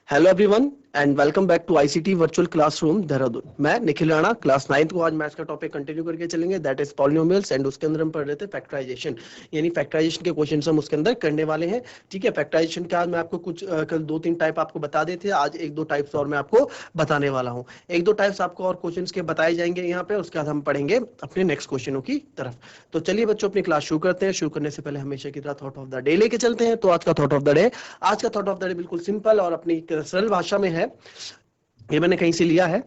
Hello everyone and welcome back to ICT virtual classroom Dehradun. मैं Nikhil Rana class 9th को आज maths का टॉपिक कंटिन्यू करके चलेंगे, दैट इज पॉलिनोमियल्स। एंड उसके अंदर हम पढ़ रहे थे फैक्टराइजेशन, यानी फैक्टराइजेशन के क्वेश्चंस हम उसके अंदर करने वाले हैं। ठीक है, फैक्टराइजेशन के आज मैं आपको कुछ कल 2-3 टाइप आपको बता देते थे, आज 1-2 टाइप्स और मैं आपको बताने वाला हूँ। 1-2 टाइप्स आपको और क्वेश्चंस के बताए जाएंगे यहाँ पे, उसके बाद हम पढ़ेंगे अपने नेक्स्ट क्वेश्चनों की तरफ। तो चलिए बच्चों अपनी क्लास शुरू करते हैं। शुरू करने से पहले हमेशा की तरह थॉट ऑफ द डे लेके चलते हैं। तो आज का थॉट ऑफ द डे, बिल्कुल सिंपल और अपनी सरल भाषा में है। ये मैंने कहीं से लिया है।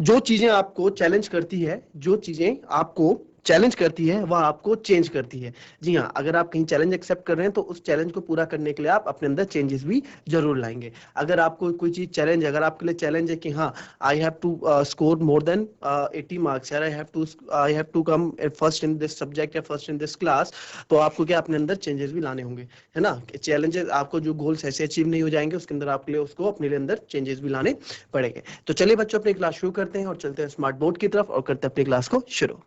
जो चीजें आपको चैलेंज करती है, जो चीजें आपको चैलेंज करती है वह आपको चेंज करती है। जी हाँ, अगर आप कहीं चैलेंज एक्सेप्ट कर रहे हैं तो उस चैलेंज को पूरा करने के लिए आप अपने अंदर चेंजेस भी जरूर लाएंगे। अगर आपको कोई चीज चैलेंज, अगर आपके लिए चैलेंज है कि हाँ I have to score more than 80 marks, या I have to come first in this subject या फर्स्ट इन दिस क्लास, तो आपको क्या अपने अंदर चेंजेस भी लाने होंगे, है ना। चैलेंजेस आपको जो गोल्स ऐसे अचीव नहीं हो जाएंगे, उसके अंदर आपके लिए उसको अपने लिए अंदर चेंजेस भी लाने पड़ेंगे। तो चलिए बच्चों अपनी क्लास शुरू करते हैं और चलते हैं स्मार्ट बोर्ड की तरफ और करते हैं अपनी क्लास को शुरू।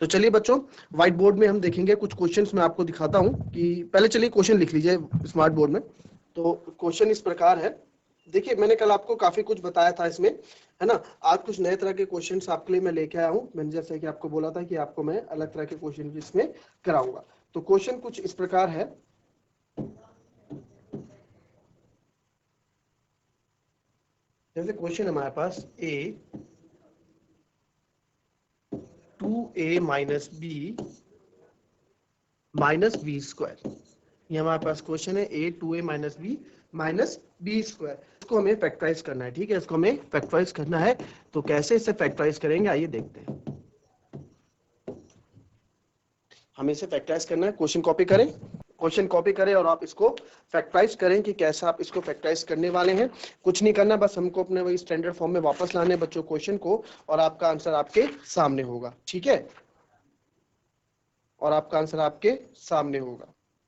तो चलिए बच्चों, व्हाइट बोर्ड में हम देखेंगे कुछ क्वेश्चंस मैं आपको दिखाता हूं कि पहले चलिए क्वेश्चन लिख लीजिए स्मार्ट बोर्ड में। तो क्वेश्चन इस प्रकार है। देखिए मैंने कल आपको काफी कुछ बताया था इसमें, है ना। आज कुछ नए तरह के क्वेश्चंस आपके लिए मैं लेके आया हूं। मैंने जैसे कि आपको बोला था कि आपको मैं अलग तरह के क्वेश्चन इसमें कराऊंगा। तो क्वेश्चन कुछ इस प्रकार है। जैसे क्वेश्चन हमारे पास a 2a minus b minus b square, ये हमारे पास क्वेश्चन है। ए 2a माइनस बी स्क्वायर, इसको हमें फैक्टराइज करना है। ठीक है, इसको हमें फैक्टराइज करना है। तो कैसे इसे फैक्टराइज करेंगे, आइए देखते हैं। हमें इसे फैक्टराइज करना है। क्वेश्चन कॉपी करें और आप इसको फैक्टराइज करें कि कैसे आप इसको फैक्टराइज करने वाले हैं। कुछ नहीं करना, बस हमको अपने वही स्टैंडर्ड फॉर्म में वापस लाने बच्चों क्वेश्चन को, और आपका आंसर आपके सामने होगा। ठीक है, और आपका आंसर आपके सामने होगा।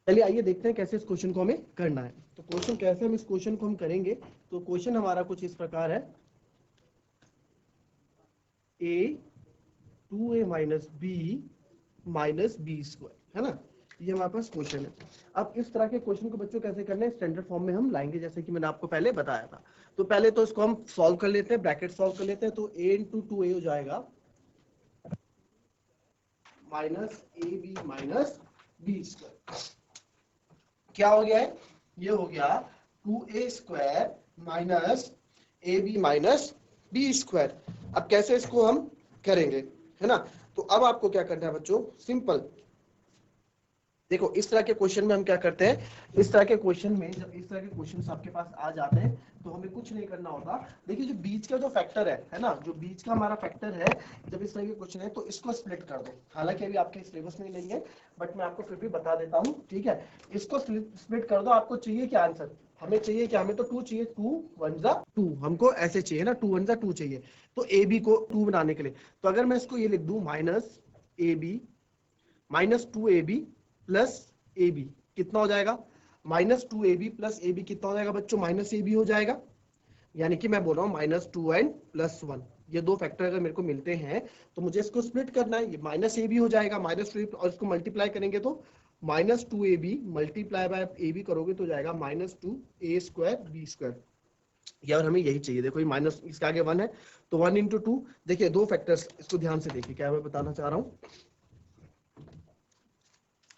चलिए आइए देखते हैं कैसे इस क्वेश्चन को हमें करना है। तो क्वेश्चन कैसे हम इस क्वेश्चन को हम करेंगे, तो क्वेश्चन हमारा कुछ इस प्रकार है। ए 2a माइनस बी स्क्वायर, है ना, ये हमारे पास क्वेश्चन है। अब इस तरह के क्वेश्चन को बच्चों कैसे करने हैं, स्टैंडर्ड फॉर्म में हम लाएंगे, जैसे कि मैंने आपको पहले बताया था। तो पहले तो इसको हम सॉल्व कर लेते हैं, ब्रैकेट सॉल्व कर लेते हैं। तो a इंटू 2a हो जाएगा minus a b minus b square. क्या हो गया है, ये हो गया 2a square minus a b minus b square. अब कैसे इसको हम करेंगे, है ना। तो अब आपको क्या करना है बच्चों, सिंपल देखो इस तरह के क्वेश्चन में हम क्या करते हैं। इस तरह के क्वेश्चन में जब इस तरह के क्वेश्चन आपके पास आ जाते हैं तो हमें कुछ नहीं करना होता। देखिए जो बीच का जो फैक्टर है ना, जो बीच का हमारा फैक्टर है, जब इस तरह के क्वेश्चन है तो इसको स्प्लिट कर दो। हालांकि अभी आपके सिलेबस में नहीं है, बट मैं आपको फिर भी बता देता हूँ। ठीक है, इसको स्प्लिट कर दो। आपको चाहिए क्या आंसर, हमें चाहिए क्या, हमें तो 2 चाहिए, 2 1 जा 2, हमको ऐसे चाहिए ना, 2 1 जा 2 चाहिए। तो ए बी को 2 बनाने के लिए, तो अगर मैं इसको ये लिख दूं minus a b minus 2ab plus a b, कितना हो जाएगा, minus 2ab plus a b कितना हो जाएगा बच्चों, माइनस ए बी हो जाएगा। यानी कि मैं बोल रहा हूँ -2 एंड +1, ये दो फैक्टर अगर मेरे को मिलते हैं तो मुझे इसको स्प्लिट करना है। ये माइनस ए बी हो जाएगा, -2 और इसको मल्टीप्लाई करेंगे तो -2ab multiply by A B करोगे तो जाएगा -2a स्क्वायर बी स्क्वायर। यार हमें यही चाहिए। देखो ये माइनस इसके आगे 1 है, तो 1 इंटू 2। देखिए दो फैक्टर्स, इसको ध्यान से देखिए क्या मैं बताना चाह रहा हूँ।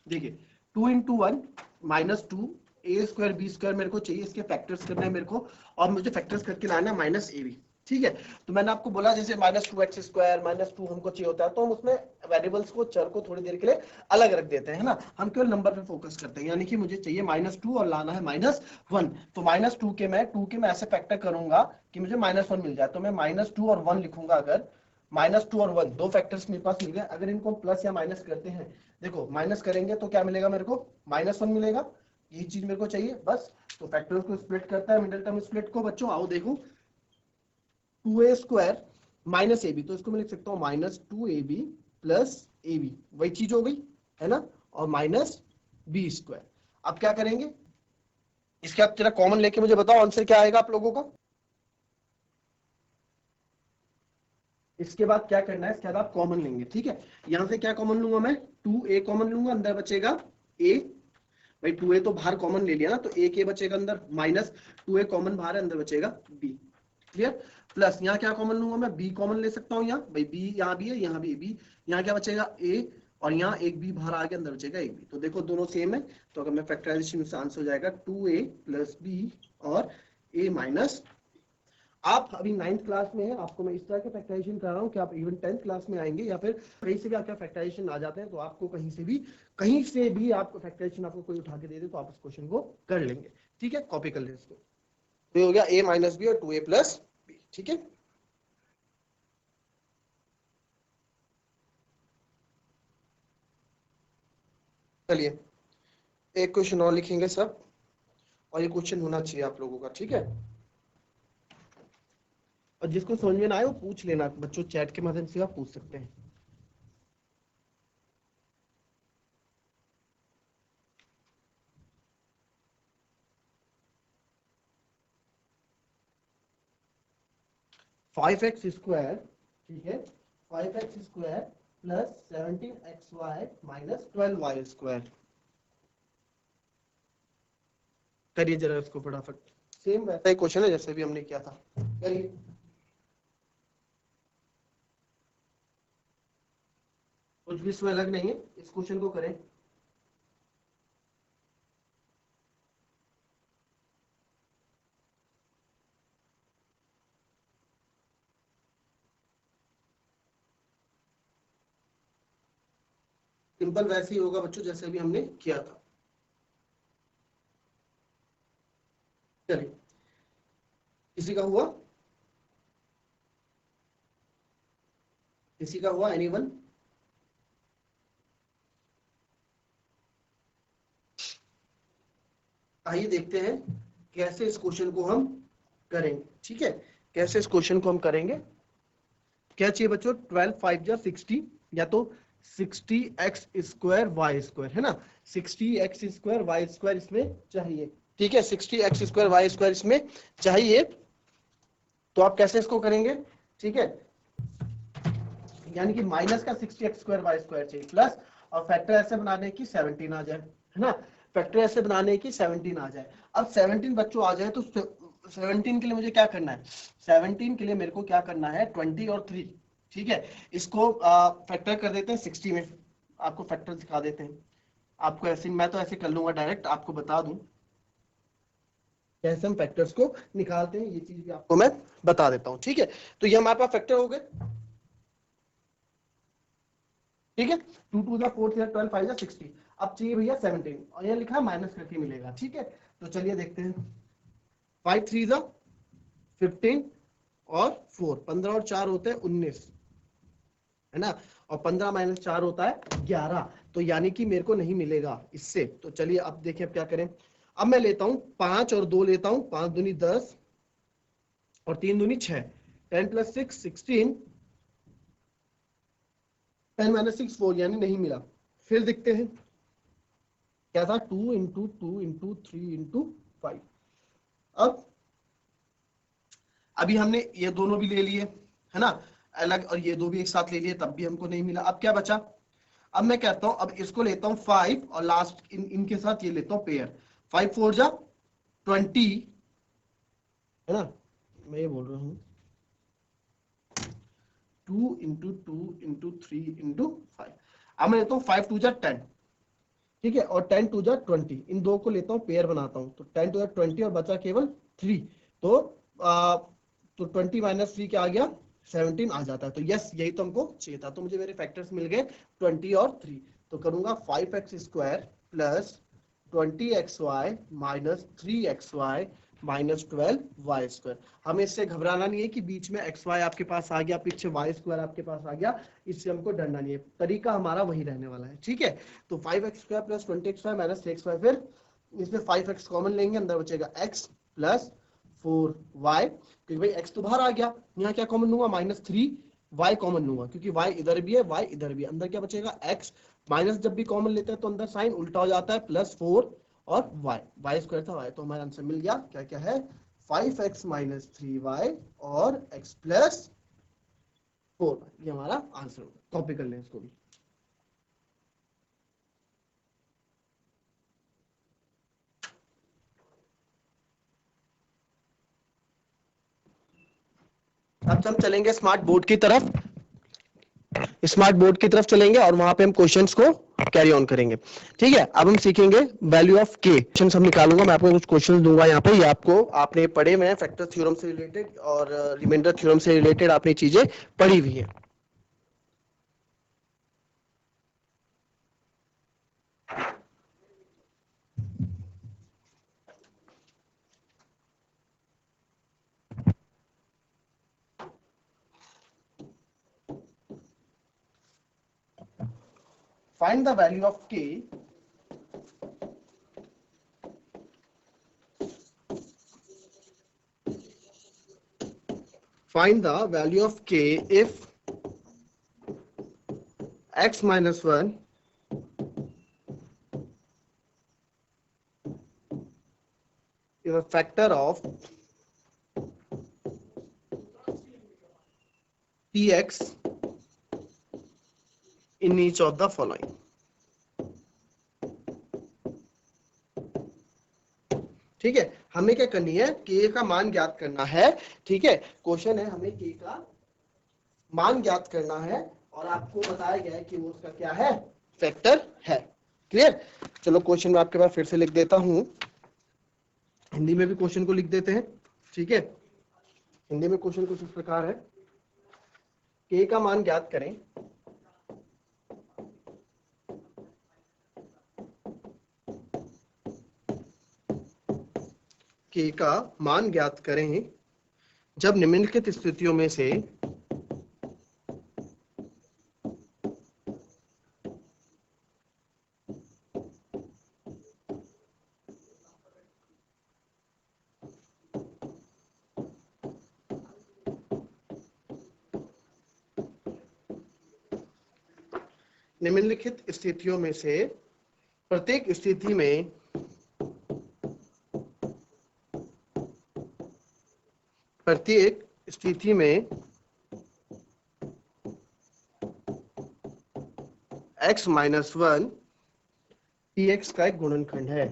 देखिए 2 इंटू 1 -2 ए स्क्वायर बी स्क्वायर मेरे को चाहिए, इसके फैक्टर्स करना है मेरे को, और मुझे फैक्टर्स करके लाना है माइनस ए बी। ठीक है, तो मैंने आपको बोला जैसे -2x स्क्वायर -2 हमको चाहिए होता है, तो हम उसमें वेरिएबल्स को, चर को थोड़ी देर के लिए अलग रख देते हैं ना, हम केवल नंबर पे फोकस करते हैं। यानी कि मुझे चाहिए -2 और लाना है -1, तो -2 के मैं ऐसे फैक्टर करूंगा कि मुझे -1 मिल जाए। तो मैं -2 और 1 लिखूंगा। अगर -2 और 1 दो फैक्टर्स मेरे पास मिल गए, अगर इनको प्लस या माइनस करते हैं, देखो माइनस करेंगे तो क्या मिलेगा मेरे को, -1 मिलेगा। यही चीज मेरे को चाहिए बस। तो फैक्टर्स को स्प्लिट करता है, मिडिल टर्म स्प्लिट को बच्चों आओ देखो, 2a square minus a B, तो इसको मैं लिख सकता हूँ -2ab प्लस ए बी, वही चीज हो गई, है ना, और माइनस बी स्क्वायर। अब क्या करेंगे, इसके आप जरा कॉमन लेके मुझे बताओ आंसर क्या आएगा आप लोगों का। इसके बाद क्या करना है, इसके बाद आप कॉमन लेंगे। ठीक है, यहां से क्या कॉमन लूंगा मैं, 2a कॉमन लूंगा, अंदर बचेगा a भाई 2a तो बाहर कॉमन ले लिया ना, तो a के बचेगा अंदर, माइनस 2a कॉमन बाहर है, अंदर बचेगा b। क्लियर? प्लस यहाँ क्या कॉमन लूंगा मैं, b कॉमन ले सकता हूँ यहाँ, भाई b यहाँ भी है, यहाँ भी b, यहाँ क्या बचेगा a, और यहाँ एक b बाहर आ गया, अंदर बचेगा एक b। तो देखो दोनों सेम है, तो अगर मैं फैक्टराइजेशन से आंसर हो जाएगा 2a प्लस b और a माइनस। आप अभी 9th क्लास में है, आपको मैं इस तरह के फैक्टराइजेशन करा रहा हूँ कि आप इवन 10th क्लास में आएंगे या फिर कहीं से भी आपका फैक्टराइजेशन आ जाते हैं, तो आपको कहीं से भी आपको फैक्टराइजेशन आपको कोई उठा के दे दे तो आप इस क्वेश्चन को कर लेंगे। ठीक है, कॉपी कर लें इसको। तो ये हो गया a माइनस बी और 2a प्लस बी। ठीक है, चलिए एक क्वेश्चन और लिखेंगे सब, और ये क्वेश्चन होना चाहिए आप लोगों का। ठीक है, और जिसको समझ में ना आए वो पूछ लेना बच्चों, चैट के माध्यम से आप पूछ सकते हैं। फाइव एक्स स्क्वायर, ठीक है, 5x square plus 17xy minus 12y square. करिए जरा इसको फटाफट, सेम वैसा ही क्वेश्चन है जैसे भी हमने किया था, करिए। कुछ भी इसमें अलग नहीं है, इस क्वेश्चन को करें। सिंपल वैसे ही होगा बच्चों जैसे भी हमने किया था। चलिए, किसी का हुआ, किसी का हुआ, एनीवन? आइए देखते हैं कैसे इस क्वेश्चन को हम करेंगे। ठीक है, कैसे इस क्वेश्चन को हम करेंगे। क्या चाहिए बच्चों, 12 5 जा 60, या तो 60x स्क्वायर वाई स्क्वायर, है ना, 60x स्क्वायर वाई स्क्वायर इसमें चाहिए। ठीक है, 60x स्क्वायर वाई स्क्वायर इसमें चाहिए, तो आप कैसे इसको करेंगे? ठीक है, यानी कि माइनस का 60x स्क्वायर वाई स्क्वायर चाहिए, प्लस और फैक्टर ऐसे बनाने की 17 आ जाए, है ना, फैक्टर ऐसे बनाने की 17 आ जाए। अब 17 बच्चों आ जाए तो 17 के लिए मुझे क्या करना है, 17 के लिए मेरे को क्या करना है, 20 और 3। ठीक है, इसको फैक्टर कर देते हैं 60 में, आपको फैक्टर दिखा देते हैं। आपको ऐसे, मैं तो ऐसे कर लूंगा डायरेक्ट, आपको बता दूं कैसे हम फैक्टर्स को निकालते हैं, ये चीज भी आपको मैं बता देता हूँ। ठीक है, तो ये हमारे पास फैक्टर हो गए। ठीक है, 2 2 4 3 12 5 60। अब चाहिए भैया 17, और ये लिखा है माइनस करके मिलेगा। ठीक है, तो चलिए देखते हैं, 5 3 15 और 4, 15 और 4 होते हैं 19, है ना, और 15 माइनस 4 होता है 11, तो यानी कि मेरे को नहीं मिलेगा इससे। तो चलिए अब देखिए अब क्या करें। अब मैं लेता हूं 5 और 2 लेता हूं, 5 दूनी 10 और 3 दूनी 6, 10 प्लस 6 16, 10 माइनस 6 4, यानी नहीं मिला। फिर देखते हैं क्या था, 2 इंटू 2 इंटू 3 इंटू 5। अब अभी हमने ये दोनों भी ले लिए, है ना, अलग, और ये दो भी एक साथ ले लिए, तब भी हमको नहीं मिला। अब क्या बचा, अब मैं कहता हूं, अब इसको लेता हूं 5 और लास्ट इनके साथ ये लेता हूं पेयर, 5 4 जा 20, है ना, मैं ये बोल रहा हूँ 2 इंटू 2 इंटू 3 इंटू 5। अब मैं लेता हूँ 5 2 जा 10, ठीक है, और 10 2 जा 20, इन दो को लेता हूँ पेयर बनाता हूँ, तो 10 2 जा 20 और बचा केवल 3। तो आ, तो 20 माइनस 3 क्या आ गया, 17 आ जाता है। तो यस, यही तो हमको चाहिए था, तो मुझे मेरे फैक्टर्स मिल गए 20 और 3। तो करूंगा 5x square plus 20xy minus 3xy minus 12y square. हमें इससे घबराना नहीं है कि बीच में xy आपके पास आ गया, पीछे y स्क्वायर आपके पास आ गया, इससे हमको डरना नहीं है, तरीका हमारा वही रहने वाला है। ठीक है, तो 5x square plus 20xy minus 3xy, फिर इसमें 5x कॉमन लेंगे, अंदर बचेगा x प्लस 4y, क्योंकि भाई x तो बाहर आ गया, यहाँ क्या कॉमन लूंगा, माइनस 3y कॉमन लूंगा, क्योंकि y इधर भी है y इधर भी है, अंदर क्या बचेगा x, माइनस जब भी कॉमन लेते हैं तो अंदर साइन उल्टा हो जाता है, प्लस 4 और y स्क्वायर था y, तो हमारा आंसर मिल गया, क्या क्या है, 5x माइनस 3y और x प्लस 4, ये हमारा आंसर होगा। कॉपी कर लें इसको भी। अब हम चलेंगे स्मार्ट बोर्ड की तरफ। स्मार्ट बोर्ड की तरफ चलेंगे और वहां पे हम क्वेश्चंस को कैरी ऑन करेंगे। ठीक है, अब हम सीखेंगे वैल्यू ऑफ के। क्वेश्चंस हम निकालूंगा, मैं आपको कुछ क्वेश्चंस दूंगा यहाँ पे, ये आपको आपने पढ़े हुए हैं, फैक्टर थ्योरम से रिलेटेड और रिमाइंडर थ्योरम से रिलेटेड आपने चीजें पढ़ी हुई है। फाइंड द वैल्यू ऑफ के find the value of k if x minus 1 is a factor of px in each of the following। ठीक है, हमें क्या करनी है, k का मान ज्ञात करना है। ठीक है, क्वेश्चन है हमें k का मान ज्ञात करना है और आपको बताया गया है कि वो उसका क्या है, फैक्टर है। क्लियर? चलो क्वेश्चन में आपके पास फिर से लिख देता हूं, हिंदी में भी क्वेश्चन को लिख देते हैं। ठीक है, हिंदी में क्वेश्चन कुछ इस प्रकार है, k का मान ज्ञात करें, k का मान ज्ञात करें जब निम्नलिखित स्थितियों में से निम्नलिखित स्थितियों में से प्रत्येक स्थिति में x माइनस 1 px का एक गुणनखंड है।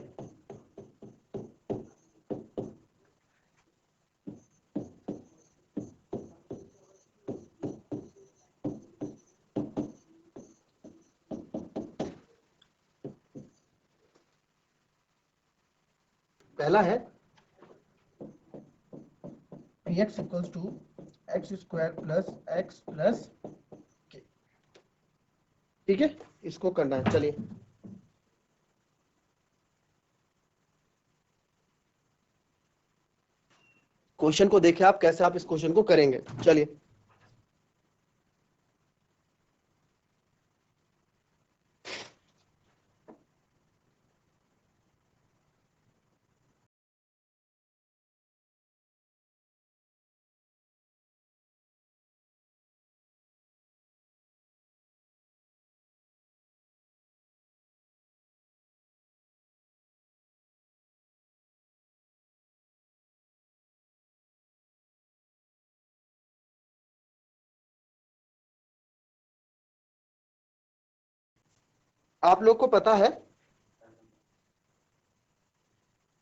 पहला है px equals to x square plus x plus k. ठीक है, इसको करना है। चलिए क्वेश्चन को देखिए आप, कैसे आप इस क्वेश्चन को करेंगे। चलिए आप लोग को पता है,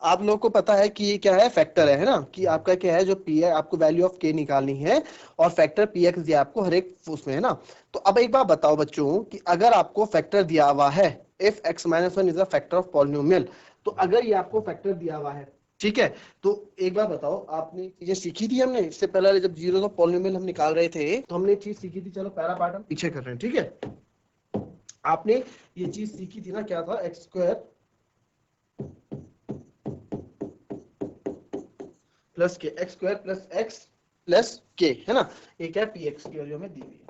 आप लोग को पता है कि ये क्या है, फैक्टर है ना, कि आपका क्या है, जो पी है आपको वैल्यू ऑफ के निकालनी है और फैक्टर पी एक्स दिया आपको हर एक उसमें, है ना। तो अब एक बात बताओ बच्चों कि अगर आपको फैक्टर दिया हुआ है, if x minus 1 is a factor of polynomial, तो अगर ये आपको फैक्टर दिया हुआ है, ठीक है, तो एक बार बताओ, आपने चीजें सीखी थी हमने इससे पहले, जब जीरो ऑफ पॉलिनोमियल हम निकाल रहे थे तो हमने चीज सीखी थी। चलो पहला पार्ट हम पीछे कर रहे हैं। ठीक है, आपने ये चीज सीखी थी ना, क्या था, एक्स स्क्वायर प्लस के, x square plus x plus के, है ना, ये क्या है, पी एक्स की वैल्यू में दी हुई है।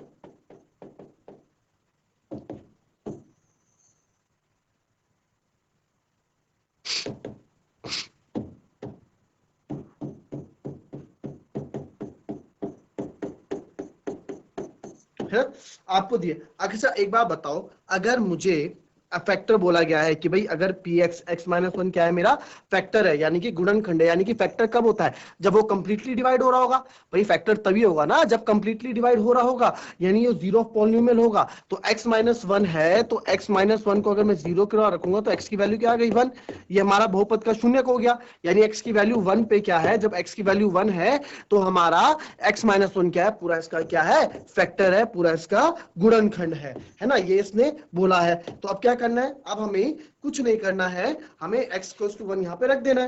है आपको दिए। अच्छा एक बात बताओ, अगर मुझे फैक्टर बोला गया है कि भाई अगर P x x minus one क्या है, मेरा फैक्टर है, यानी कि गुणनखंड है। यानी कि फैक्टर कब होता है, जब वो कंप्लीटली डिवाइड हो रहा होगा। भाई फैक्टर तभी होगा ना जब कंप्लीटली डिवाइड हो रहा होगा, यानी ये जीरो पॉलिनोमियल होगा। तो एक्स माइनस वन है, तो एक्स माइनस वन को अगर मैं जीरो के बाद रखूंगा तो एक्स की वैल्यू क्या आ गई, वन। ये हमारा बहुपद का शून्य हो गया, यानी एक्स की वैल्यू वन पे क्या है, जब एक्स की वैल्यू वन है तो हमारा एक्स माइनस वन क्या है, पूरा इसका क्या है, फैक्टर है, पूरा इसका गुणनखंड है ना, ये इसने बोला है। तो अब क्या करना है, अब हमें कुछ नहीं करना है, हमें x इक्वल्स टू वन यहाँ पे रख देना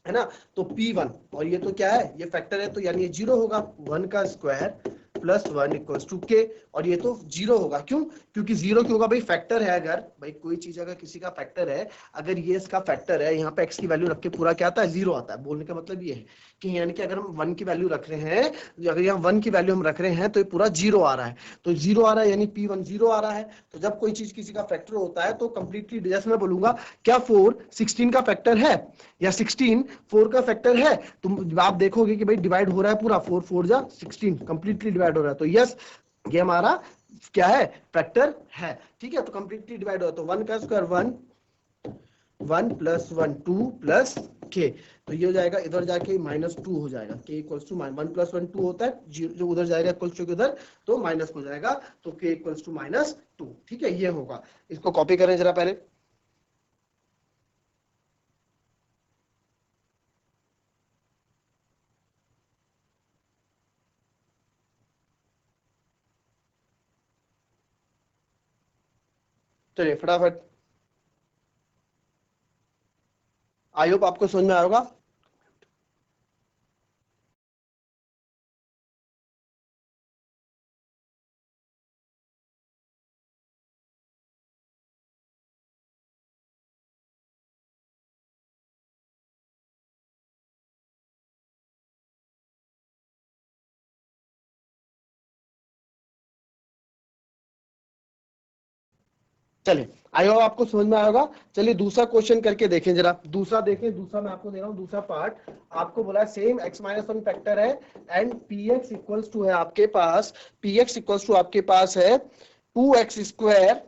है ना। तो P1, और ये तो क्या है, ये फैक्टर है, तो यानी ये जीरो होगा, वन का square plus one equals to k, और ये तो जीरो होगा। क्यों, क्योंकि जीरो क्यों होगा, भाई फैक्टर है। अगर भाई कोई चीज अगर किसी का फैक्टर है, अगर ये इसका फैक्टर है, यहाँ पे एक्स की वैल्यू रख के पूरा क्या आता है, जीरो आता है। बोलने का मतलब ये है कि यानी कि अगर हम वन की वैल्यू रख रहे हैं, अगर यहाँ वन की वैल्यू हम रख रहे हैं तो ये पूरा जीरो आ रहा है। तो जीरो आ रहा है यानी P1 जीरो आ रहा है। तो जब कोई चीज किसी का फैक्टर होता है तो कंप्लीटली, जैसे मैं बोलूंगा क्या 4 16 का फैक्टर है, या 16 4 का फैक्टर है, तो आप देखोगे कि भाई डिवाइड हो रहा है पूरा, 4 4 जा 16, कंप्लीटली डिवाइड हो रहा है। तो यस, ये हमारा क्या है, फैक्टर है। ठीक है, तो कंप्लीटली डिवाइड हो रहा है, तो वन का square one, one plus one two plus के, तो ये हो जाएगा इधर जाके माइनस टू हो जाएगा, k equals to one plus one two होता है, जो उधर जाएगा इक्वल्स टू उधर, तो माइनस हो जाएगा, तो के इक्वल्स टू माइनस टू। ठीक है, ये होगा। इसको कॉपी करें जरा पहले। चलिए फटाफट, आई होप आपको समझ में आएगा। चलिए, आई होप आपको समझ में आएगा। चलिए दूसरा क्वेश्चन करके देखें जरा, दूसरा देखें, दूसरा मैं आपको दे रहा हूं, दूसरा पार्ट आपको बोला है same x minus one factor है, एंड px इक्वल्स टू है आपके पास, px इक्वल्स टू आपके पास है 2x square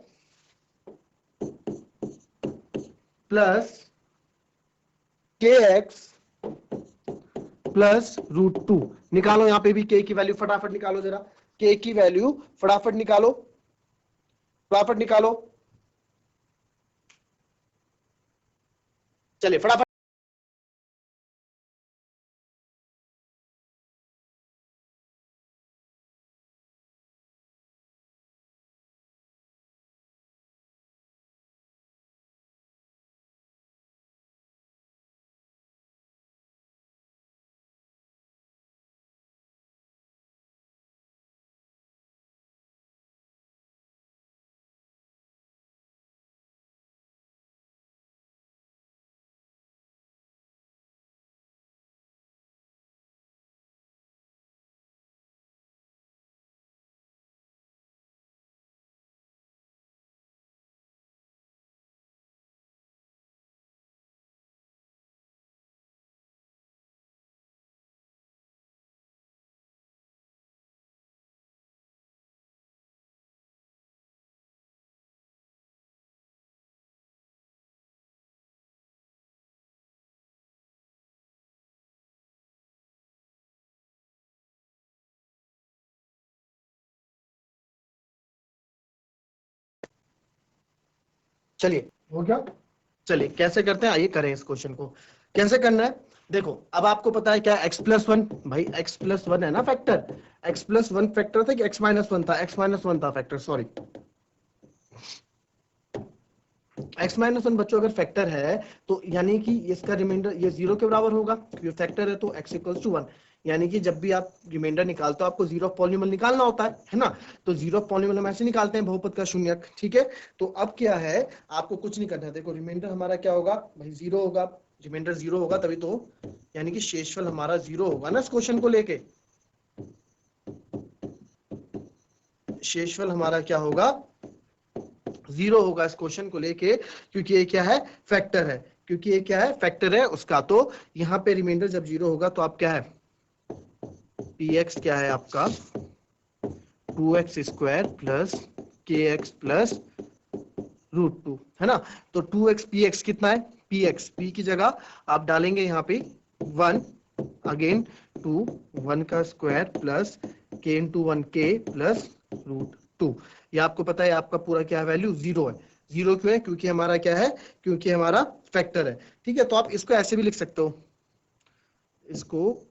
plus kx plus root two. निकालो यहाँ पे भी k की वैल्यू, फटाफट निकालो जरा, k की वैल्यू फटाफट निकालो, फटाफट निकालो। चलिए फटाफट, चलिए हो गया। चलिए कैसे करते हैं, आइए करें इस क्वेश्चन को। कैसे करना है, देखो अब आपको पता है क्या, x प्लस वन, भाई x प्लस वन है ना factor, x plus one factor था कि x माइनस वन था, x माइनस वन था factor, sorry, x minus one बच्चों अगर फैक्टर है तो यानी कि इसका रिमाइंडर ये जीरो के बराबर होगा, क्योंकि फैक्टर है तो x इक्वल्स टू वन। यानी कि जब भी आप रिमाइंडर निकालते हो आपको जीरो पॉलिनोमियल निकालना होता है ना, तो जीरो पॉलिनोमियल हम ऐसे निकालते हैं, बहुपद का शून्यक। ठीक है, तो अब क्या है, आपको कुछ नहीं करना है, देखो रिमाइंडर हमारा क्या होगा, भाई जीरो होगा, रिमाइंडर जीरो होगा तभी तो, यानी कि शेषफल हमारा जीरो होगा ना इस क्वेश्चन को लेके, शेषफल हमारा क्या होगा, जीरो होगा इस क्वेश्चन को लेके, क्योंकि ये क्या है, फैक्टर है, क्योंकि ये क्या है, फैक्टर है उसका। तो यहाँ पे रिमाइंडर जब जीरो होगा तो आप क्या है, px क्या है आपका 2x square plus kx plus √2 है ना। तो 2x px कितना है, px p की जगह आप डालेंगे यहाँ पे 1 अगेन 2 1 का square plus k into 1k plus √2। ये आपको पता है आपका पूरा क्या वैल्यू 0 है। 0 क्यों है, क्योंकि हमारा क्या है, क्योंकि हमारा फैक्टर है। ठीक है, तो आप इसको ऐसे भी लिख सकते हो, इसको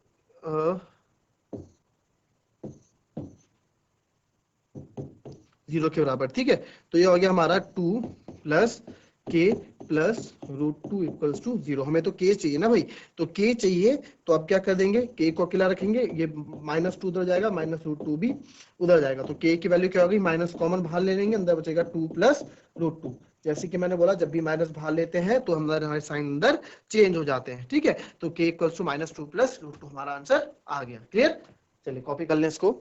0 के बराबर। ठीक है, तो ये हो गया हमारा 2 plus k plus √2 equals to 0। हमें तो k चाहिए ना भाई, तो k चाहिए तो आप क्या कर देंगे, k को अकेला रखेंगे, ये -2 उधर जाएगा, -√2 भी उधर जाएगा, तो k की वैल्यू क्या होगी, माइनस कॉमन बाहर ले लेंगे, अंदर बचेगा 2 प्लस √2। जैसे कि मैंने बोला जब भी माइनस बाहर लेते हैं तो हमारे साइन अंदर चेंज हो जाते हैं। ठीक है, तो k इक्वल्स टू -2 प्लस √2 हमारा आंसर आ गया। क्लियर, चलिए कॉपी कर लें इसको।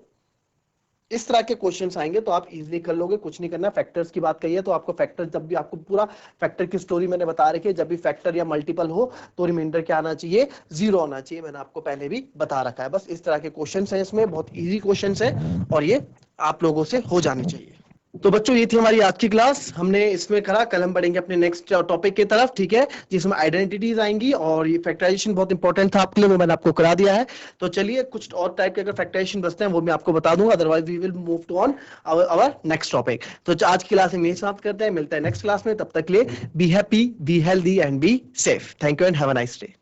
इस तरह के क्वेश्चंस आएंगे तो आप इजीली कर लोगे, कुछ नहीं करना। फैक्टर्स की बात करिए तो आपको फैक्टर, जब भी आपको पूरा फैक्टर की स्टोरी मैंने बता रखी है, जब भी फैक्टर या मल्टीपल हो तो रिमाइंडर क्या आना चाहिए, 0 आना चाहिए। मैंने आपको पहले भी बता रखा है। बस इस तरह के क्वेश्चंस हैं, इसमें बहुत इजी क्वेश्चंस है और ये आप लोगों से हो जाने चाहिए। तो बच्चों ये थी हमारी आज की क्लास, हमने इसमें करा। कल हम बढ़ेंगे अपने नेक्स्ट टॉपिक की तरफ, ठीक है, जिसमें आइडेंटिटीज आएंगी और ये फैक्टराइजेशन बहुत इंपॉर्टेंट था आपके लिए, वो मैंने आपको करा दिया है। तो चलिए कुछ और टाइप के अगर फैक्टराइजेशन बचते हैं वो मैं आपको बता दूंगा, otherwise we will move to on our next topic. तो आज की क्लास में यही समाप्त करते हैं, मिलते हैं नेक्स्ट क्लास में। तब तक के लिए be happy, be healthy and be safe. Thank you and have a nice day.